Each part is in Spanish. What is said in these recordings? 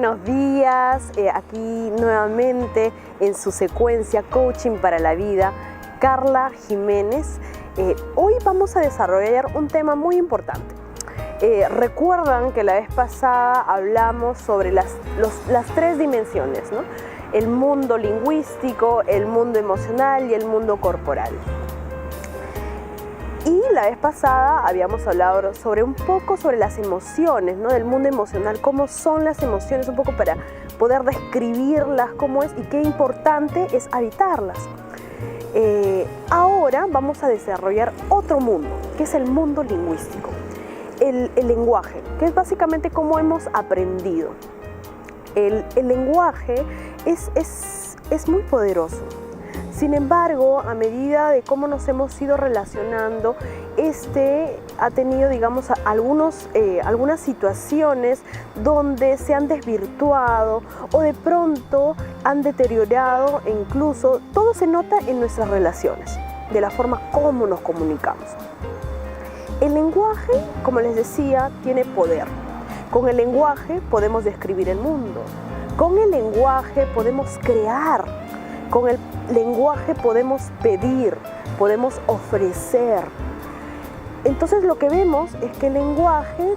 buenos días. Aquí nuevamente en su secuencia Coaching para la Vida, Carla Jiménez. Hoy vamos a desarrollar un tema muy importante. Recuerdan que la vez pasada hablamos sobre las tres dimensiones, ¿no? El mundo lingüístico, el mundo emocional y el mundo corporal. Y la vez pasada habíamos hablado un poco sobre las emociones, ¿no? Del mundo emocional, cómo son las emociones, un poco para poder describirlas, cómo es y qué importante es habitarlas. Ahora vamos a desarrollar otro mundo, que es el mundo lingüístico. El lenguaje, que es básicamente cómo hemos aprendido. El lenguaje es muy poderoso. Sin embargo, a medida de cómo nos hemos ido relacionando, ha tenido, digamos, algunas situaciones donde se han desvirtuado o de pronto han deteriorado, e incluso todo se nota en nuestras relaciones, de la forma como nos comunicamos. El lenguaje, como les decía, tiene poder. Con el lenguaje podemos describir el mundo. Con el lenguaje podemos crear. Con el lenguaje podemos pedir, podemos ofrecer. Entonces lo que vemos es que el lenguaje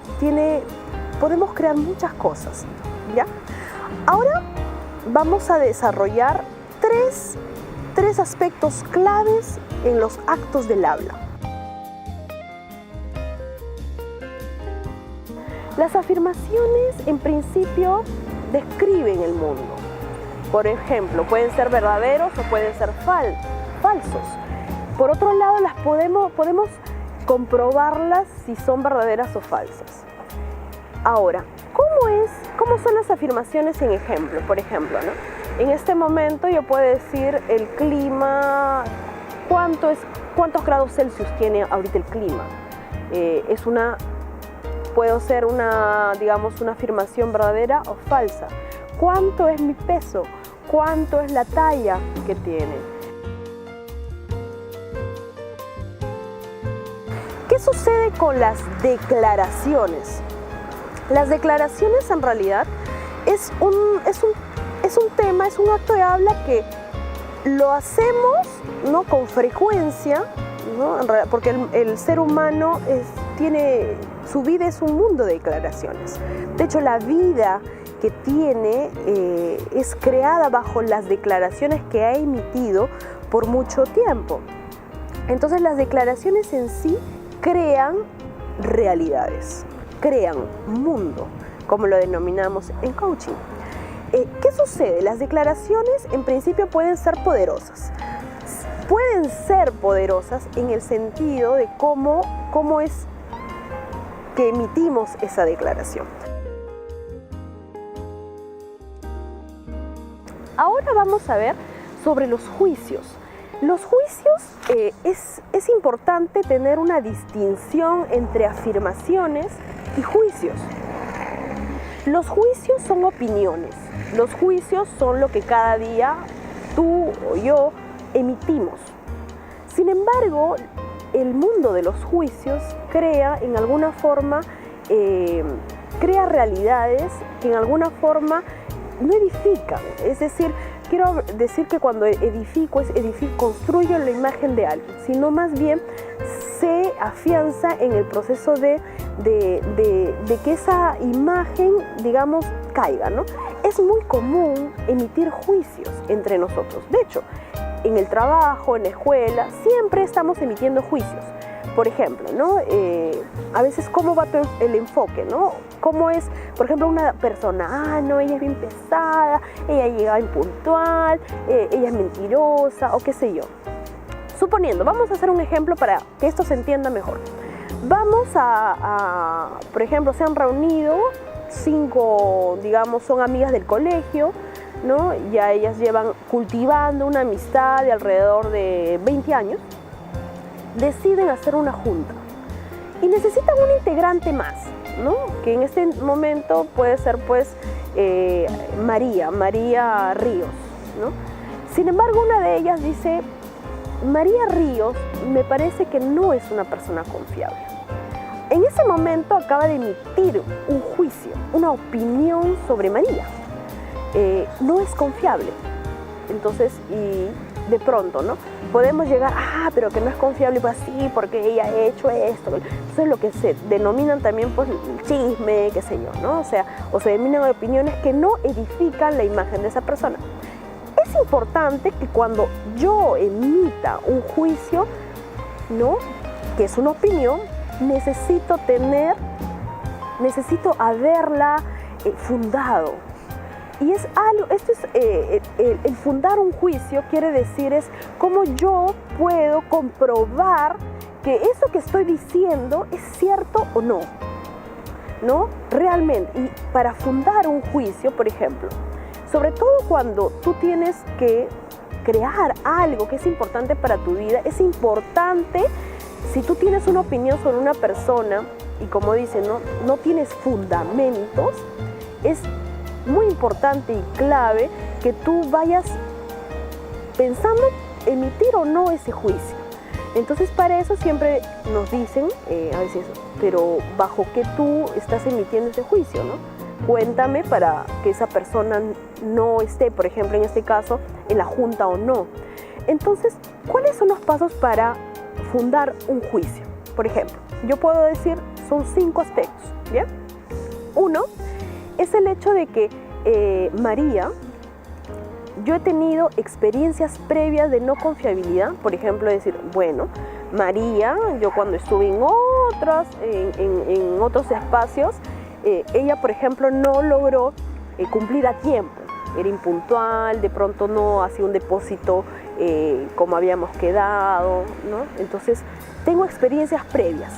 podemos crear muchas cosas, ¿ya? Ahora vamos a desarrollar tres aspectos claves en los actos del habla. Las afirmaciones en principio describen el mundo. Por ejemplo, pueden ser verdaderos o pueden ser falsos. Por otro lado, podemos comprobarlas si son verdaderas o falsas. Ahora, ¿cómo son las afirmaciones en ejemplo? Por ejemplo, ¿no? En este momento yo puedo decir el clima, ¿cuántos grados Celsius tiene ahorita el clima? Puedo ser digamos, una afirmación verdadera o falsa. ¿Cuánto es mi peso? ¿Cuánto es la talla que tiene? ¿Qué sucede con las declaraciones? Las declaraciones en realidad es un tema, es un acto de habla que lo hacemos, ¿no? Con frecuencia, ¿no? Porque el ser humano su vida es un mundo de declaraciones. De hecho, la vida que tiene es creada bajo las declaraciones que ha emitido por mucho tiempo. Entonces las declaraciones en sí crean realidades, crean mundo, como lo denominamos en coaching. ¿Qué sucede? Las declaraciones en principio pueden ser poderosas. Pueden ser poderosas en el sentido de cómo es que emitimos esa declaración. Ahora vamos a ver sobre los juicios. Los juicios es importante tener una distinción entre afirmaciones y juicios. Los juicios son opiniones. Los juicios son lo que cada día tú o yo emitimos. Sin embargo, el mundo de los juicios crea en alguna forma, crea realidades que en alguna forma no edifican. Es decir, quiero decir que cuando edifico, construyo la imagen de alguien, sino más bien se afianza en el proceso de que esa imagen, digamos, caiga, ¿no? Es muy común emitir juicios entre nosotros. De hecho, en el trabajo, en la escuela, siempre estamos emitiendo juicios. Por ejemplo, ¿no? A veces cómo va el enfoque, ¿no? Cómo es, por ejemplo, una persona, no, ella es bien pesada, ella llega impuntual, ella es mentirosa o qué sé yo. Suponiendo, vamos a hacer un ejemplo para que esto se entienda mejor. Vamos por ejemplo, se han reunido 5, digamos, son amigas del colegio, ¿no? Ya ellas llevan cultivando una amistad de alrededor de 20 años. Deciden hacer una junta y necesitan un integrante más, ¿no? Que en este momento puede ser pues María Ríos, ¿no? Sin embargo, una de ellas dice: María Ríos me parece que no es una persona confiable. En ese momento acaba de emitir un juicio, una opinión sobre María. No es confiable. Entonces, y de pronto, ¿no? Podemos llegar, pero que no es confiable, pues sí, porque ella ha hecho esto. Entonces, lo que se denominan también, pues, el chisme, qué sé yo, ¿no? O se denominan opiniones que no edifican la imagen de esa persona. Es importante que cuando yo emita un juicio, ¿no?, que es una opinión, necesito haberla fundado. Y es algo, el fundar un juicio quiere decir es cómo yo puedo comprobar que eso que estoy diciendo es cierto o no, ¿no? Realmente. Y para fundar un juicio, por ejemplo, sobre todo cuando tú tienes que crear algo que es importante para tu vida, es importante, si tú tienes una opinión sobre una persona y como dicen, no tienes fundamentos, es muy importante y clave que tú vayas pensando emitir o no ese juicio. Entonces para eso siempre nos dicen a veces, pero ¿bajo qué tú estás emitiendo ese juicio, no? Cuéntame para que esa persona no esté, por ejemplo, en este caso, en la junta o no. Entonces, ¿cuáles son los pasos para fundar un juicio? Por ejemplo, yo puedo decir, son 5 aspectos, ¿bien? 1 es el hecho de que María, yo he tenido experiencias previas de no confiabilidad, por ejemplo, decir, bueno, María, yo cuando estuve en otros espacios, ella, por ejemplo, no logró cumplir a tiempo, era impuntual, de pronto no hacía un depósito como habíamos quedado, ¿no? Entonces, tengo experiencias previas,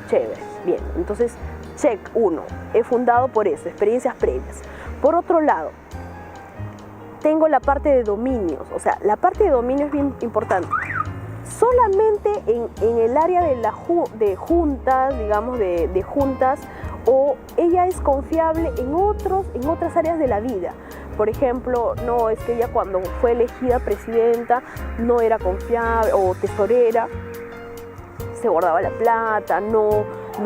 chévere, bien, entonces, check 1, he fundado por eso, experiencias previas. Por otro lado, tengo la parte de dominios, o sea, la parte de dominio es bien importante. Solamente en el área de juntas, digamos, de juntas, o ella es confiable en otras áreas de la vida. Por ejemplo, no, es que ella cuando fue elegida presidenta no era confiable, o tesorera, se guardaba la plata, no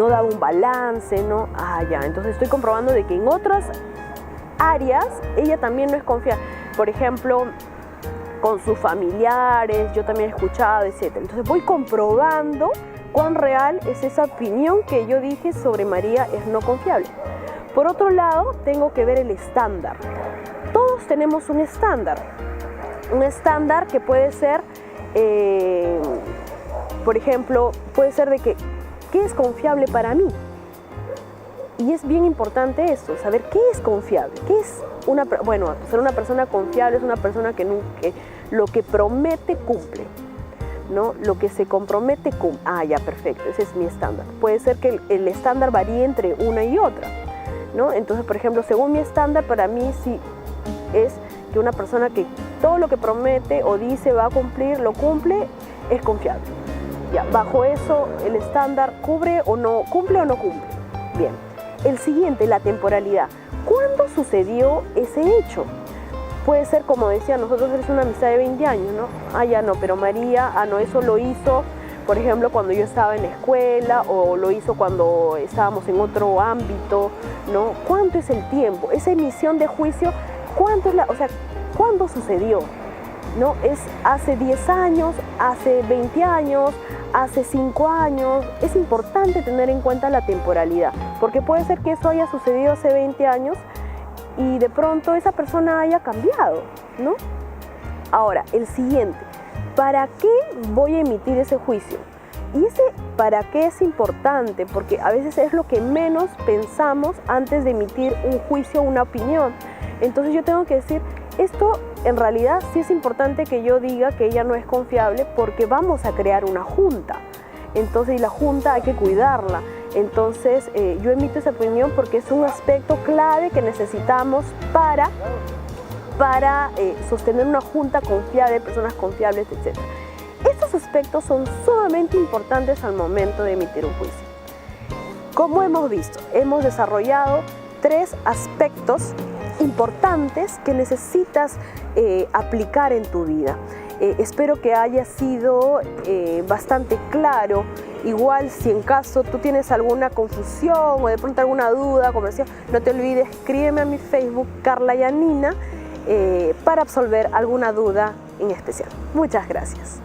daba un balance, ¿no? Ya, entonces estoy comprobando de que en otras áreas ella también no es confiable. Por ejemplo, con sus familiares, yo también he escuchado, etc. Entonces voy comprobando cuán real es esa opinión que yo dije sobre María es no confiable. Por otro lado, tengo que ver el estándar. Todos tenemos un estándar que puede ser, por ejemplo, puede ser de que, ¿qué es confiable para mí? Y es bien importante esto, saber qué es confiable, qué es ser una persona confiable es una persona que lo que promete cumple, ¿no? Lo que se compromete cumple. Ya, perfecto, ese es mi estándar. Puede ser que el estándar varíe entre una y otra, ¿no? Entonces, por ejemplo, según mi estándar, para mí sí es que una persona que todo lo que promete o dice va a cumplir, lo cumple, es confiable. Ya, bajo eso, el estándar cumple o no cumple. Bien. El siguiente, la temporalidad. ¿Cuándo sucedió ese hecho? Puede ser, como decía, nosotros es una amistad de 20 años, ¿no? Ya no, pero María, eso lo hizo, por ejemplo, cuando yo estaba en la escuela o lo hizo cuando estábamos en otro ámbito, ¿no? ¿Cuánto es el tiempo? Esa emisión de juicio, ¿cuándo sucedió? ¿No? ¿Es hace 10 años, hace 20 años, hace 5 años? Es importante tener en cuenta la temporalidad, porque puede ser que eso haya sucedido hace 20 años y de pronto esa persona haya cambiado, ¿no? Ahora, el siguiente, ¿para qué voy a emitir ese juicio? Y ese ¿para qué? Es importante, porque a veces es lo que menos pensamos antes de emitir un juicio o una opinión. Entonces yo tengo que decir, esto en realidad sí es importante que yo diga que ella no es confiable porque vamos a crear una junta. Entonces, y la junta hay que cuidarla. Entonces, yo emito esa opinión porque es un aspecto clave que necesitamos para sostener una junta confiable, personas confiables, etc. Estos aspectos son sumamente importantes al momento de emitir un juicio. Como hemos visto, hemos desarrollado 3 aspectos importantes que necesitas aplicar en tu vida. Espero que haya sido bastante claro. Igual, si en caso tú tienes alguna confusión o de pronto alguna duda, como decía, no te olvides, escríbeme a mi Facebook, Carla Yanina, para absolver alguna duda en especial. Muchas gracias.